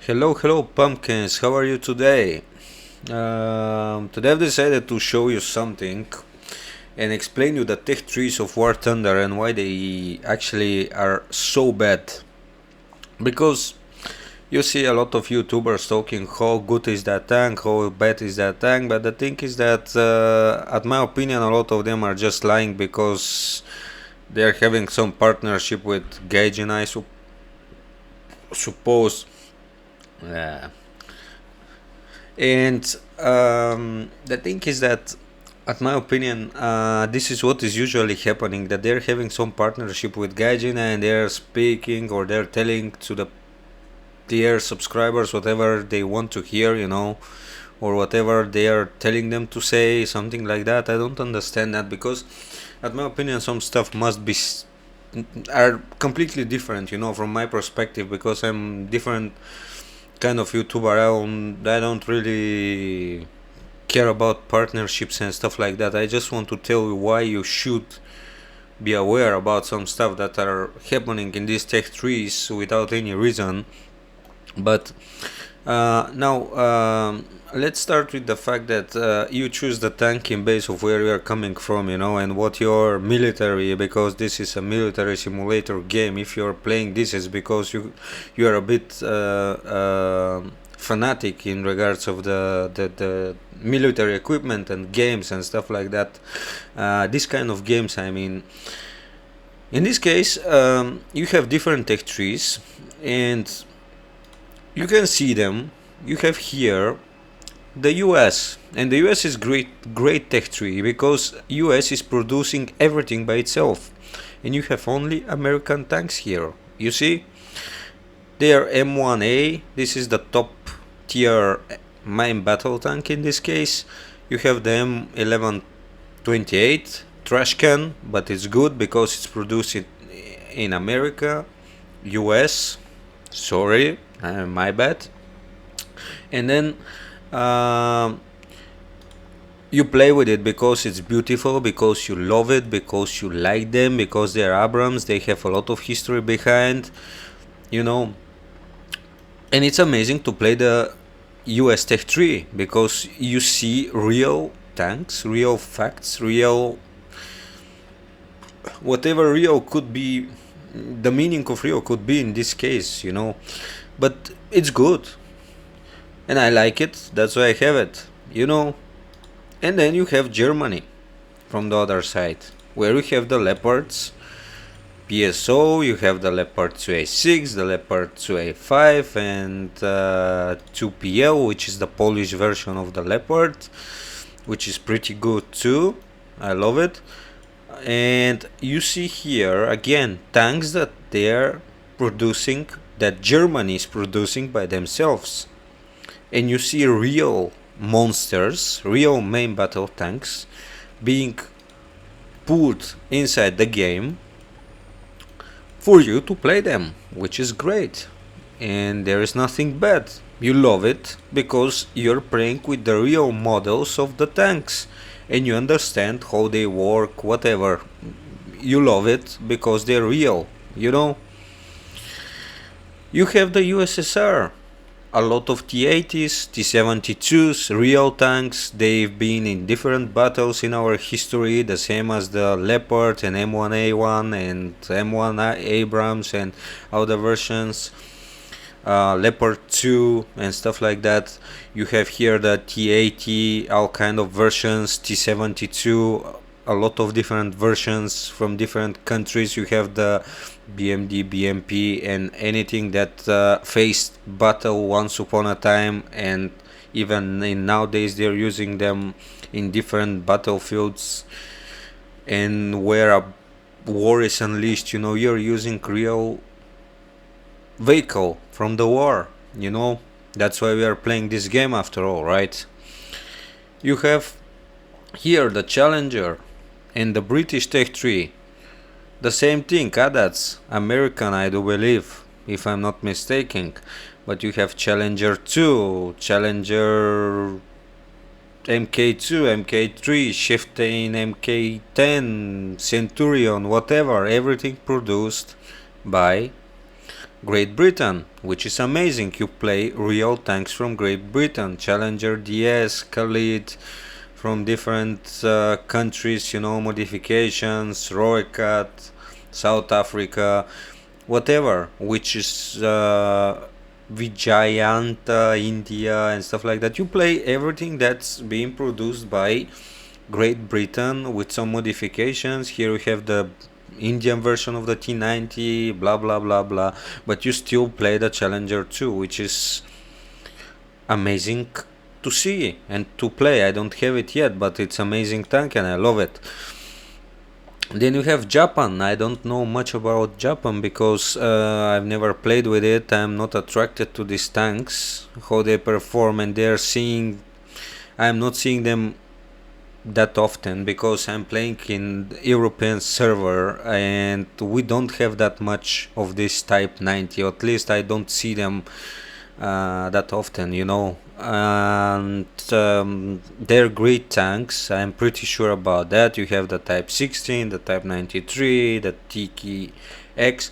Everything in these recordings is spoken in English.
Hello, pumpkins. How are you today? Today I've decided to show you something and explain you the tech trees of War Thunder and why they actually are so bad. Because you see a lot of YouTubers talking how good is that tank, how bad is that tank, but the thing is that, at my opinion, a lot of them are just lying because they are having some partnership with Gage, and I suppose. Yeah. And the thing is that, at my opinion, this is what is usually happening, that they're having some partnership with Gaijin and they're speaking or they're telling to their subscribers whatever they want to hear, or whatever they are telling them to say, something like that. I don't understand that because, at my opinion, some stuff must be are completely different, from my perspective, because I'm different kind of YouTuber. I don't really care about partnerships and stuff like that. I just want to tell you why you should be aware about some stuff that are happening in these tech trees without any reason. But now, let's start with the fact that you choose the tank in base of where you are coming from, and what your military, because this is a military simulator game. If you're playing this, is because you are a bit fanatic in regards of the military equipment and games and stuff like that. This kind of games, I mean. In this case, you have different tech trees, and you can see them. You have here the US, and the US is great tech tree because US is producing everything by itself, and you have only American tanks here. You see, they are M1A. This is the top tier main battle tank in this case. You have the M1128 trash can, but it's good because it's produced in America, US. Sorry, my bad. And then you play with it because it's beautiful, because you love it, because you like them, because they're Abrams. They have a lot of history behind, and it's amazing to play the US Tech 3 because you see real tanks, real facts, real whatever real could be, the meaning of real could be in this case, but it's good and I like it. That's why I have it, and then you have Germany from the other side, where you have the Leopards PSO, you have the Leopard 2A6, the Leopard 2A5, and 2PL, which is the Polish version of the Leopard, which is pretty good too. I love it. And you see here again tanks that they're producing, that Germany is producing by themselves, and you see real monsters, real main battle tanks being put inside the game for you to play them, which is great, and there is nothing bad. You love it because you're playing with the real models of the tanks and you understand how they work, whatever. You love it because they're real, You have the USSR, a lot of T-80s, T-72s, real tanks. They've been in different battles in our history, the same as the Leopard and M1A1 and M1 Abrams and other versions, Leopard 2 and stuff like that. You have here the T-80, all kind of versions, T-72, a lot of different versions from different countries. You have the BMD, BMP, and anything that faced battle once upon a time, and even nowadays they're using them in different battlefields, and where a war is unleashed, you're using real vehicle from the war, that's why we are playing this game after all, right? You have here the Challenger and the British Tech 3. The same thing, that's American, I do believe, if I'm not mistaken. But you have Challenger 2, Challenger MK2, MK3, Chieftain MK10, Centurion, whatever, everything produced by Great Britain, which is amazing. You play real tanks from Great Britain, Challenger DS, Khalid, from different countries, modifications, Roycat, South Africa, whatever, which is Vijayanta, India, and stuff like that. You play everything that's being produced by Great Britain with some modifications. Here we have the Indian version of the T90, blah blah blah blah, but you still play the Challenger 2, which is amazing to see and to play. I don't have it yet, but it's amazing tank and I love it. Then you have Japan. I don't know much about Japan because I've never played with it. I'm not attracted to these tanks, how they perform, and I'm not seeing them that often because I'm playing in European server and we don't have that much of this type 90, or at least I don't see them that often, and they're great tanks. I'm pretty sure about that. You have the Type 16, the Type 93, the Tiki X,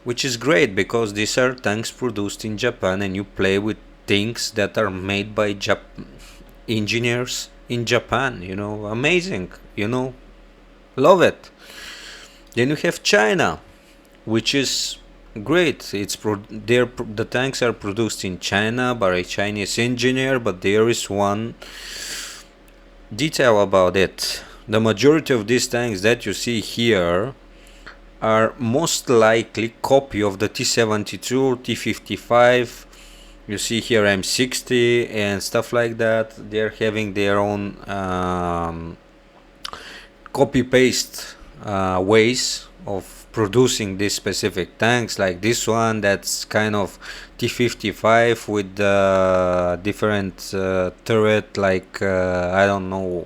which is great because these are tanks produced in Japan and you play with things that are made by engineers in Japan, amazing, love it. Then you have China, which is great. The tanks are produced in China by a Chinese engineer, but there is one detail about it. The majority of these tanks that you see here are most likely copy of the T-72, T-55. You see here M60 and stuff like that. They're having their own copy-paste ways of producing these specific tanks, like this one that's kind of T-55 with different turret, like I don't know,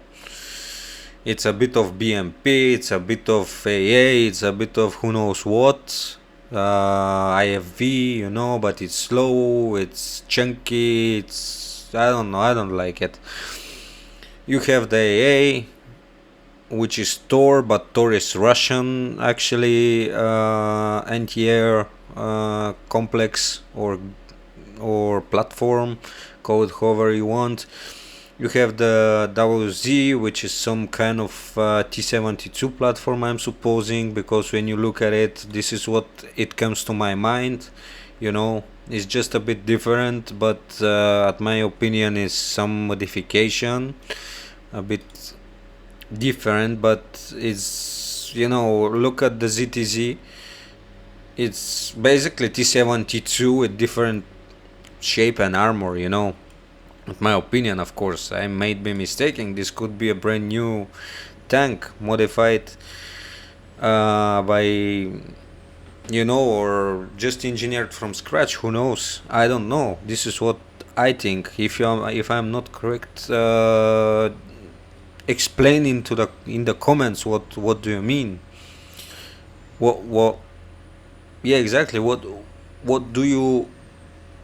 it's a bit of BMP, it's a bit of AA, it's a bit of who knows what, IFV, but it's slow, it's chunky, I don't know, I don't like it. You have the AA, which is Tor, but Tor is Russian actually, anti-air complex or platform, call it however you want. You have the WZ, which is some kind of T-72 platform, I'm supposing, because when you look at it, this is what it comes to my mind. It's just a bit different, but at my opinion is some modification, a bit different, but it's, look at the ZTZ. It's basically T-72 with different shape and armor, In my opinion, of course, I might be mistaken. This could be a brand new tank modified by, or just engineered from scratch. Who knows? I don't know. This is what I think. If I'm not correct, explain in the comments what do you mean. What? Yeah, exactly. What do you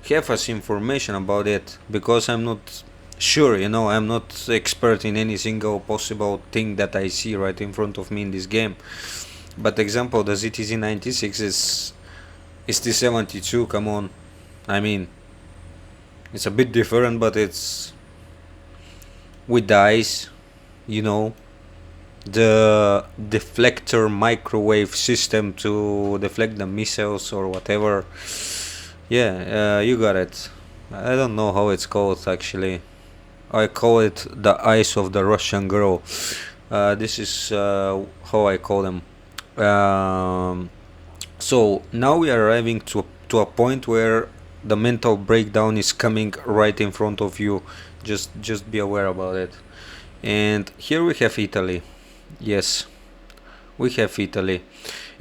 have as information about it, because I'm not sure, I'm not expert in any single possible thing that I see right in front of me in this game. But example, the ZTZ 96 is T-72, come on. I mean, it's a bit different, but it's with dice, the deflector microwave system to deflect the missiles or whatever. Yeah, you got it. I don't know how it's called actually. I call it the eyes of the Russian girl. This is how I call them. So now we are arriving to a point where the mental breakdown is coming right in front of you. Just be aware about it. And here we have Italy. Yes, we have Italy.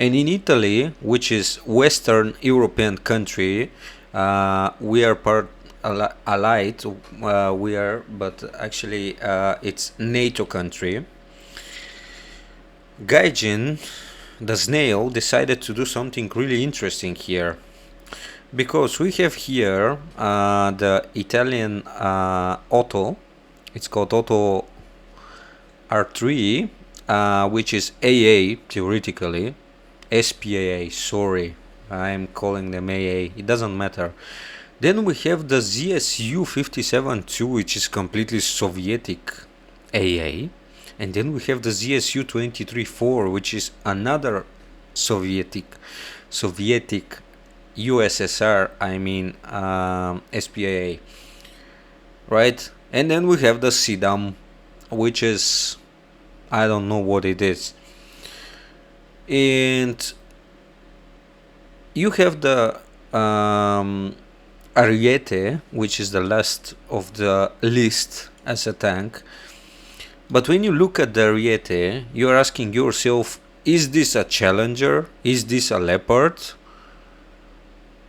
And in Italy, which is Western European country, we are part allied. But actually, it's NATO country. Gaijin, the snail, decided to do something really interesting here, because we have here the Italian Otto. It's called Otto R3, which is AA theoretically. SPAA, sorry, I'm calling them AA, it doesn't matter. Then we have the ZSU 57-2, which is completely Sovietic AA. And then we have the ZSU 23-4, which is another Sovietic USSR, SPAA, right? And then we have the SIDAM, which is, I don't know what it is. And you have the Ariete, which is the last of the list as a tank. But when you look at the Ariete, you're asking yourself, is this a Challenger? Is this a Leopard?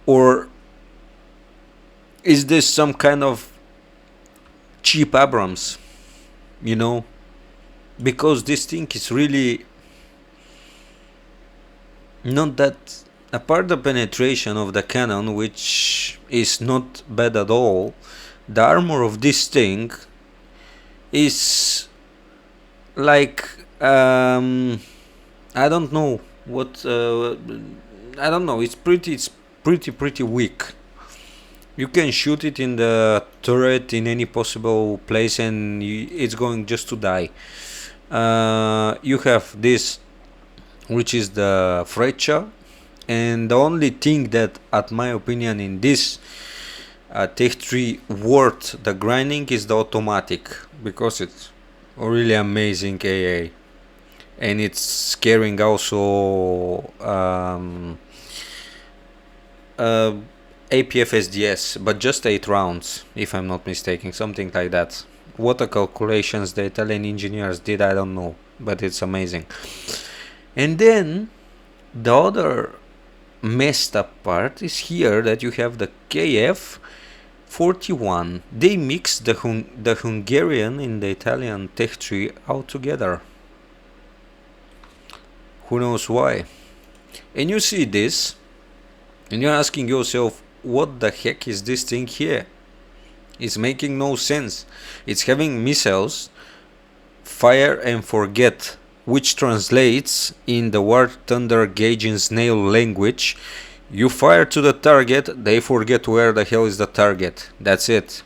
Or is this some kind of cheap Abrams? You know? Because this thing is really not that, apart the penetration of the cannon, which is not bad at all, the armor of this thing is like I don't know what I don't know, it's pretty weak. You can shoot it in the turret in any possible place and it's going just to die. You have this, which is the Freccia, and the only thing that, at my opinion, in this Tech 3 worth the grinding is the automatic, because it's really amazing AA, and it's carrying also APF SDS, but just 8 rounds, if I'm not mistaken, something like that. What the calculations the Italian engineers did, I don't know, but it's amazing. And then the other messed up part is here, that you have the KF-41. They mixed the Hungarian and the Italian Tech 3 out together. Who knows why? And you see this, and you're asking yourself, what the heck is this thing here? It's making no sense. It's having missiles, fire and forget, which translates in the warthunder Gaijin snail language. You fire to the target, they forget where the hell is the target. That's it.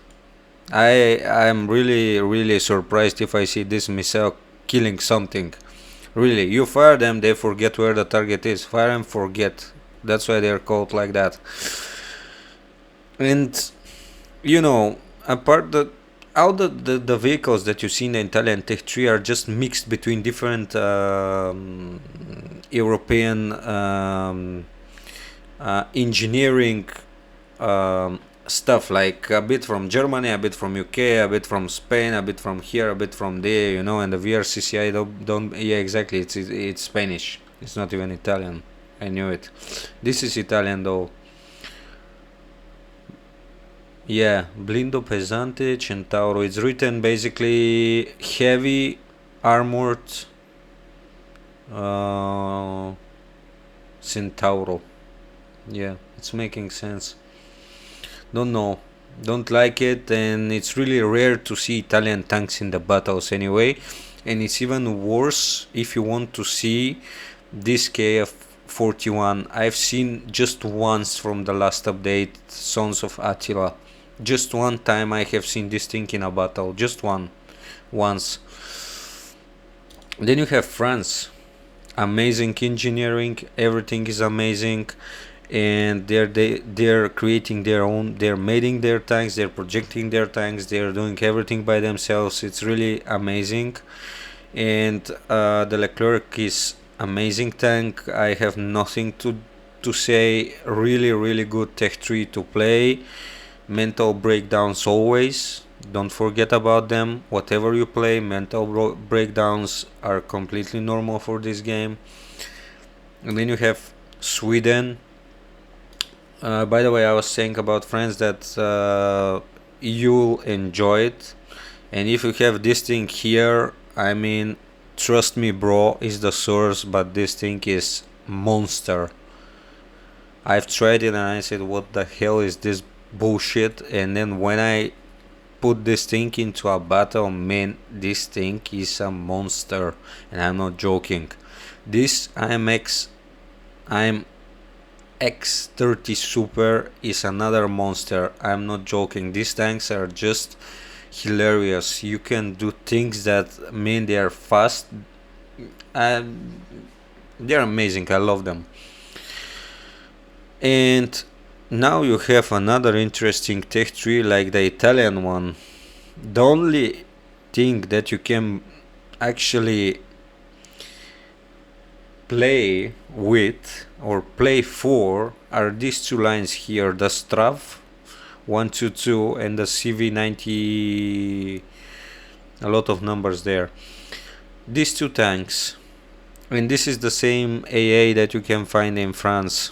I'm really surprised if I see this missile killing something. Really, you fire them, they forget where the target is. Fire and forget. That's why they're called like that. And you know, apart all the vehicles that you see in the Italian Tech 3 are just mixed between different European engineering stuff, like a bit from Germany, a bit from UK, a bit from Spain, a bit from here, a bit from there, you know. And the VRCCI don't yeah, exactly, it's Spanish, it's not even Italian. I knew it. This is Italian though. Yeah, Blindo Pesante Centauro. It's written basically heavy armored Centauro. Yeah, it's making sense. Don't know, don't like it, and it's really rare to see Italian tanks in the battles anyway. And it's even worse if you want to see this KF-41. I've seen just once from the last update, Sons of Attila. Just one time I have seen this thing in a battle, just once. Then you have France. Amazing engineering, everything is amazing, and they're creating their own, they're making their tanks, they're projecting their tanks, they're doing everything by themselves. It's really amazing. And the Leclerc is amazing tank. I have nothing to say. Really good Tech 3 to play. Mental breakdowns always, don't forget about them. Whatever you play, mental breakdowns are completely normal for this game. And then you have Sweden. By the way, I was saying about France that you'll enjoy it, and if you have this thing here, I mean, trust me bro, is the source, but this thing is monster. I've tried it and I said, what the hell is this bullshit? And then when I put this thing into a battle, man, this thing is a monster, and I'm not joking. This I'm X30 Super is another monster. I'm not joking. These tanks are just hilarious. You can do things that mean they are fast. And they're amazing. I love them. And now you have another interesting tech tree like the Italian one. The only thing that you can actually play with or play for are these two lines here, the Strav 122 and the CV90, a lot of numbers there. These two tanks, and this is the same AA that you can find in France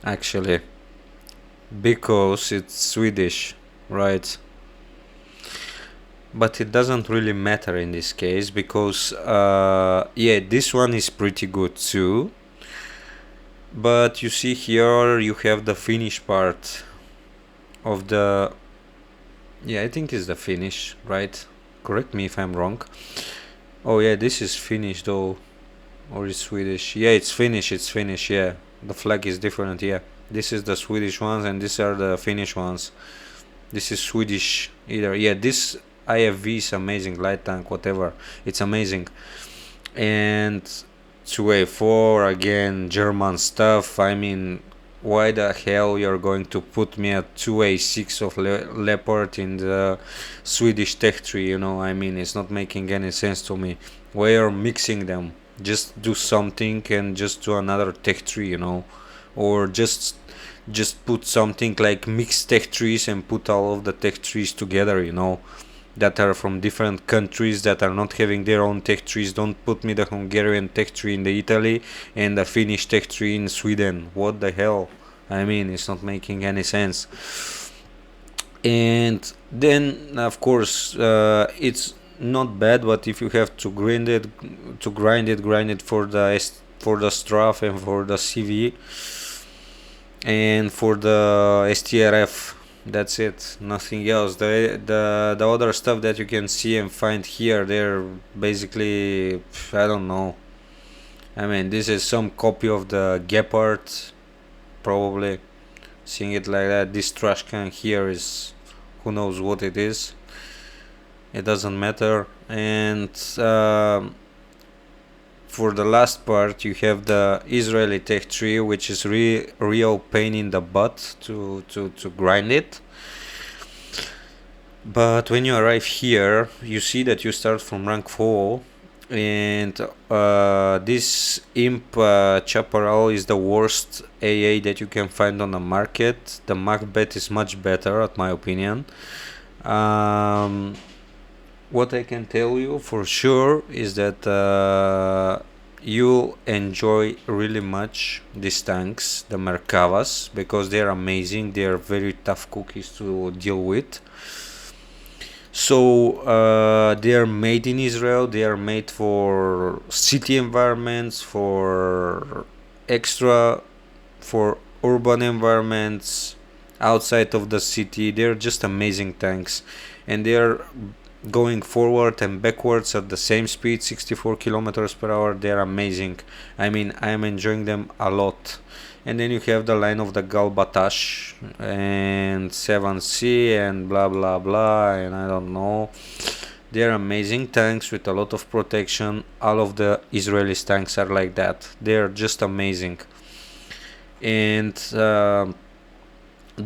actually, because it's Swedish, right? But it doesn't really matter in this case because yeah, this one is pretty good too. But you see here you have the finish part of the, yeah, I think it's the finish, right? Correct me if I'm wrong. Oh yeah, this is Finnish though, or it's Swedish. Yeah, it's Finnish, yeah. The flag is different, yeah. This is the Swedish ones and these are the Finnish ones. This is Swedish either. Yeah, this IFV is amazing, light tank, whatever. It's amazing. And 2A4, again, German stuff. I mean, why the hell you're going to put me at 2A6 of Leopard in the Swedish tech tree, you know? I mean, it's not making any sense to me. Why you're mixing them? Just do something and just do another tech tree, you know? Or just put something like mixed tech trees and put all of the tech trees together, you know, that are from different countries that are not having their own tech trees. Don't put me the Hungarian tech tree in the Italy and the Finnish tech tree in Sweden. What the hell? I mean, it's not making any sense. And then of course it's not bad, but if you have to grind it for the Straf and for the CV and for the STRF, that's it, nothing else. The other stuff that you can see and find here, they're basically, I don't know. I mean, this is some copy of the Gepard, probably, seeing it like that. This trash can here is, who knows what it is, it doesn't matter. And for the last part you have the Israeli tech tree, which is real pain in the butt to grind it. But when you arrive here, you see that you start from rank 4, and this Imp Chaparral is the worst AA that you can find on the market. The Macbeth is much better, at my opinion. What I can tell you for sure is that you'll enjoy really much these tanks, the Merkavas, because they're amazing. They're very tough cookies to deal with. So they are made in Israel. They are made for city environments, for urban environments, outside of the city. They're just amazing tanks, and they are going forward and backwards at the same speed, 64 kilometers per hour. They're amazing. I mean, I am enjoying them a lot. And then you have the line of the Galbatash and 7C and blah blah blah, and I don't know. They're amazing tanks with a lot of protection. All of the Israeli tanks are like that. They're just amazing. And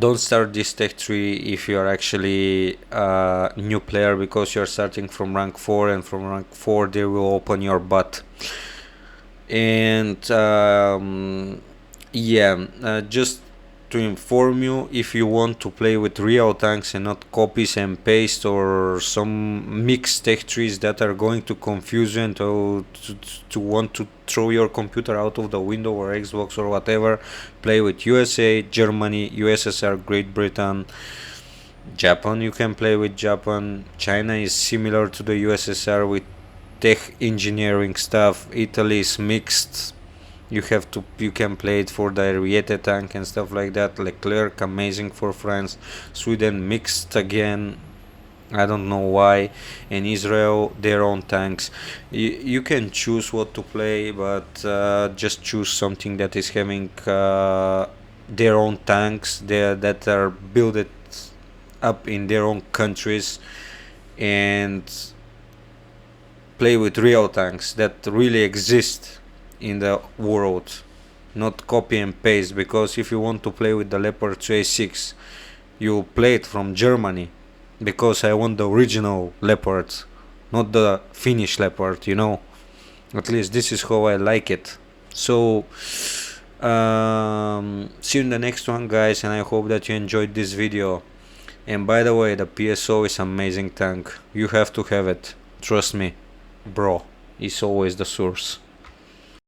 don't start this tech tree if you are actually a new player, because you're starting from rank 4, and from rank 4 they will open your butt. And yeah, just to inform you, if you want to play with real tanks and not copies and paste or some mixed tech trees that are going to confuse you and to want to throw your computer out of the window or Xbox or whatever, play with USA, Germany, USSR, Great Britain, Japan. You can play with Japan. China is similar to the USSR with tech engineering stuff. Italy is mixed. You can play it for the Ariete tank and stuff like that. Leclerc, amazing for France. Sweden, mixed again. I don't know why. In Israel, their own tanks. You can choose what to play, but just choose something that is having their own tanks there that are built up in their own countries, and play with real tanks that really exist in the world, not copy and paste. Because if you want to play with the Leopard 2A6, you play it from Germany, because I want the original Leopard, not the Finnish Leopard, you know. At least this is how I like it. So, see you in the next one, guys, and I hope that you enjoyed this video. And by the way, the PSO is amazing tank. You have to have it. Trust me, bro. It's always the source.